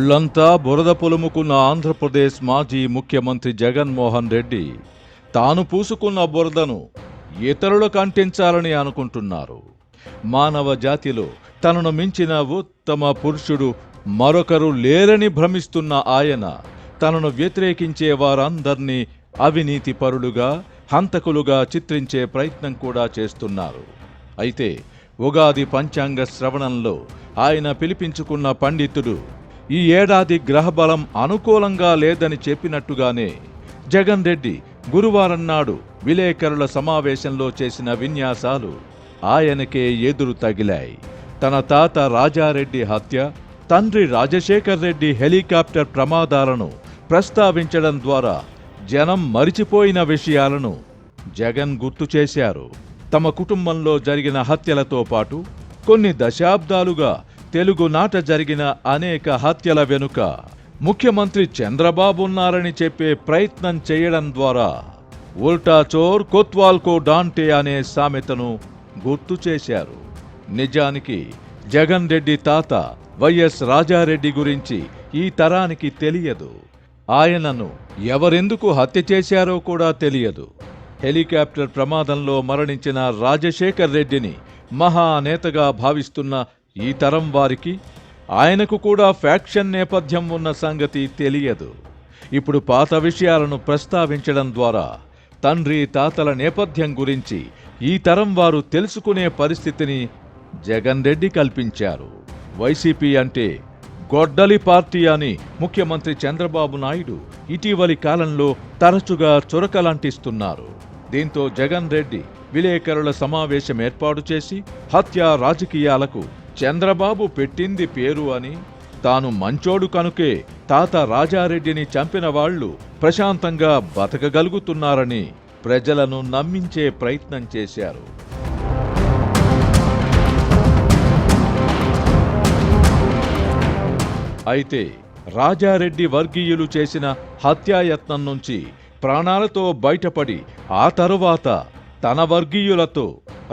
ఒళ్లంతా బురద పొలుముకున్న ఆంధ్రప్రదేశ్ మాజీ ముఖ్యమంత్రి జగన్మోహన్ రెడ్డి తాను పూసుకున్న బురదను ఇతరులకు అంటించాలని అనుకుంటున్నారు. మానవ జాతిలో తనను మించిన ఉత్తమ పురుషుడు మరొకరు లేరని భ్రమిస్తున్న ఆయన తనను వ్యతిరేకించే వారందర్నీ అవినీతి పరులుగా, హంతకులుగా చిత్రించే ప్రయత్నం కూడా చేస్తున్నారు. అయితే ఉగాది పంచాంగ శ్రవణంలో ఆయన పిలిపించుకున్న పండితుడు ఈ ఏడాది గ్రహబలం అనుకూలంగా లేదని చెప్పినట్టుగానే జగన్ రెడ్డి గురువారం నాడు విలేకరుల సమావేశంలో చేసిన విన్యాసాలు ఆయనకే ఎదురు తగిలాయి. తన తాత రాజారెడ్డి హత్య, తండ్రి రాజశేఖర్ రెడ్డి హెలికాప్టర్ ప్రమాదాలను ప్రస్తావించడం ద్వారా జనం మరిచిపోయిన విషయాలను జగన్ గుర్తు చేశారు. తమ కుటుంబంలో జరిగిన హత్యలతో పాటు కొన్ని దశాబ్దాలుగా తెలుగునాట జరిగిన అనేక హత్యల వెనుక ముఖ్యమంత్రి చంద్రబాబు ఉన్నారని చెప్పే ప్రయత్నం చేయడం ద్వారా ఉల్టా చోర్ కొత్వాల్ కో డాంటే అనే సామెతను గుర్తు చేశారు. నిజానికి జగన్ రెడ్డి తాత వైఎస్ రాజారెడ్డి గురించి ఈ తరానికి తెలియదు. ఆయనను ఎవరెందుకు హత్య చేశారో కూడా తెలియదు. హెలికాప్టర్ ప్రమాదంలో మరణించిన రాజశేఖర్ రెడ్డిని మహానేతగా భావిస్తున్న ఈ తరం వారికి ఆయనకు కూడా ఫ్యాక్షన్ నేపథ్యం ఉన్న సంగతి తెలియదు. ఇప్పుడు పాత విషయాలను ప్రస్తావించడం ద్వారా తండ్రి తాతల నేపథ్యం గురించి ఈ తరం వారు తెలుసుకునే పరిస్థితిని జగన్ రెడ్డి కల్పించారు. వైసీపీ అంటే గొడ్డలి పార్టీ అని ముఖ్యమంత్రి చంద్రబాబు నాయుడు ఇటీవలి కాలంలో తరచుగా చురకలంటిస్తున్నారు. దీంతో జగన్ రెడ్డి విలేకరుల సమావేశం ఏర్పాటు చేసి హత్యా రాజకీయాలకు చంద్రబాబు పెట్టింది పేరు అని, తాను మంచోడు కనుకే తాత రాజారెడ్డిని చంపిన వాళ్లు ప్రశాంతంగా బతకగలుగుతున్నారని ప్రజలను నమ్మించే ప్రయత్నం చేశారు. అయితే రాజారెడ్డి వర్గీయులు చేసిన హత్యాయత్నం నుంచి ప్రాణాలతో బయటపడి ఆ తరువాత తన వర్గీయులతో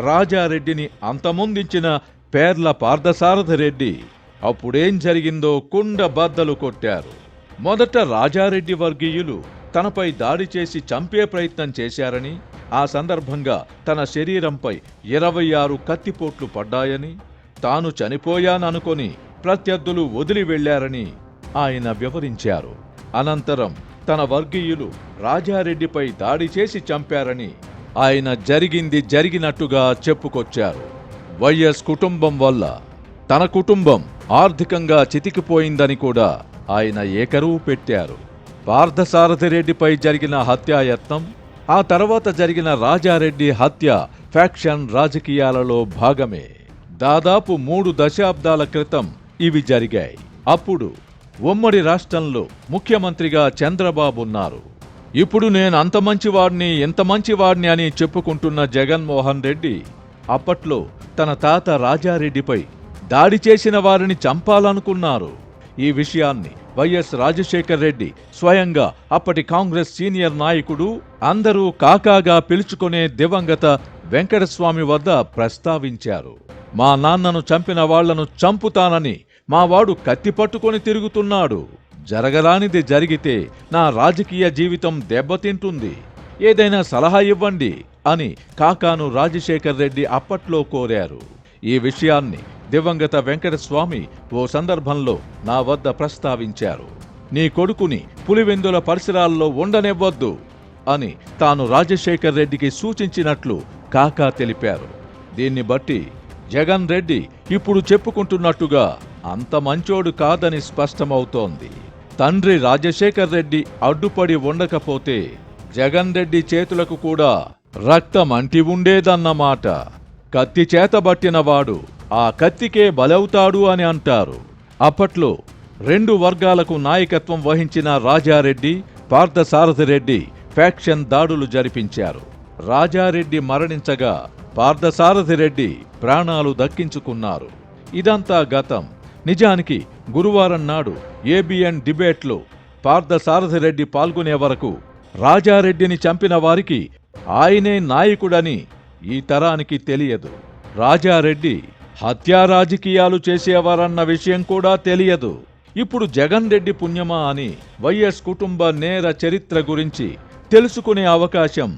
రాజారెడ్డిని అంతమొందించిన పేర్ల పార్థసారథిరెడ్డి అప్పుడేం జరిగిందో కుండ బద్దలు కొట్టారు. మొదట రాజారెడ్డి వర్గీయులు తనపై దాడి చేసి చంపే ప్రయత్నం చేశారని, ఆ సందర్భంగా తన శరీరంపై 26 కత్తిపోట్లు పడ్డాయని, తాను చనిపోయాననుకొని ప్రత్యర్థులు వదిలి వెళ్లారని ఆయన వివరించారు. అనంతరం తన వర్గీయులు రాజారెడ్డిపై దాడి చేసి చంపారని ఆయన జరిగింది జరిగినట్టుగా చెప్పుకొచ్చారు. వైఎస్ కుటుంబం వల్ల తన కుటుంబం ఆర్థికంగా చితికిపోయిందని కూడా ఆయన ఏకరువు పెట్టారు. పార్థసారథిరెడ్డిపై జరిగిన హత్యాయత్నం, ఆ తర్వాత జరిగిన రాజారెడ్డి హత్య ఫ్యాక్షన్ రాజకీయాలలో భాగమే. దాదాపు 3 దశాబ్దాల క్రితం ఇవి జరిగాయి. అప్పుడు ఉమ్మడి రాష్ట్రంలో ముఖ్యమంత్రిగా చంద్రబాబు ఉన్నారు. ఇప్పుడు నేను అంత మంచివాడిని, ఇంత మంచివాడిని అని చెప్పుకుంటున్న జగన్మోహన్ రెడ్డి అప్పట్లో తన తాత రాజారెడ్డిపై దాడి చేసిన వారిని చంపాలనుకున్నారు. ఈ విషయాన్ని వైఎస్ రాజశేఖర్ రెడ్డి స్వయంగా అప్పటి కాంగ్రెస్ సీనియర్ నాయకుడు, అందరూ కాకాగా పిలుచుకునే దివంగత వెంకటస్వామి వద్ద ప్రస్తావించారు. మా నాన్నను చంపిన వాళ్లను చంపుతానని మావాడు కత్తి పట్టుకొని తిరుగుతున్నాడు. జరగరానిది జరిగితే నా రాజకీయ జీవితం దెబ్బతింటుంది. ఏదైనా సలహా ఇవ్వండి అని కాకాను రాజశేఖర్ రెడ్డి అప్పట్లో కోరారు. ఈ విషయాన్ని దివంగత వెంకటస్వామి ఓ సందర్భంలో నా వద్ద ప్రస్తావించారు. నీ కొడుకుని పులివెందుల పరిసరాల్లో ఉండనివ్వొద్దు అని తాను రాజశేఖర్ రెడ్డికి సూచించినట్లు కాకా తెలిపారు. దీన్ని బట్టి జగన్ రెడ్డి ఇప్పుడు చెప్పుకుంటున్నట్టుగా అంత మంచోడు కాదని స్పష్టమవుతోంది. తండ్రి రాజశేఖర్ రెడ్డి అడ్డుపడి ఉండకపోతే జగన్ రెడ్డి చేతులకు కూడా రక్తం అంటి ఉండేదన్నమాట. కత్తి చేతబట్టినవాడు ఆ కత్తికే బలవుతాడు అని అంటారు. అప్పట్లో 2 వర్గాలకు నాయకత్వం వహించిన రాజారెడ్డి, పార్థసారథిరెడ్డి ఫ్యాక్షన్ దాడులు జరిపించారు. రాజారెడ్డి మరణించగా పార్థసారథిరెడ్డి ప్రాణాలు దక్కించుకున్నారు. ఇదంతా గతం. నిజానికి గురువారం నాడు ఏబిఎన్ డిబేట్లో పార్థసారథిరెడ్డి పాల్గొనే వరకు రాజారెడ్డిని చంపిన వారికి ఆయనే నాయకుడని ఈ తరానికి తెలియదు. రాజారెడ్డి హత్యా రాజకీయాలు చేసేవారన్న విషయం కూడా తెలియదు. ఇప్పుడు జగన్ రెడ్డి పుణ్యమా అని వైఎస్ కుటుంబ నేర చరిత్ర గురించి తెలుసుకునే అవకాశం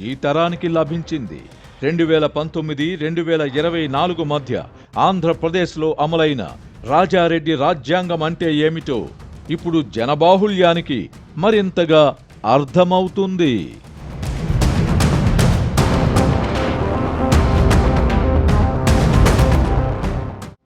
ఈ తరానికి లభించింది. 2019-2024 మధ్య ఆంధ్రప్రదేశ్లో అమలైన రాజారెడ్డి రాజ్యాంగం అంటే ఏమిటో ఇప్పుడు జనబాహుళ్యానికి మరింతగా అర్థమవుతుంది.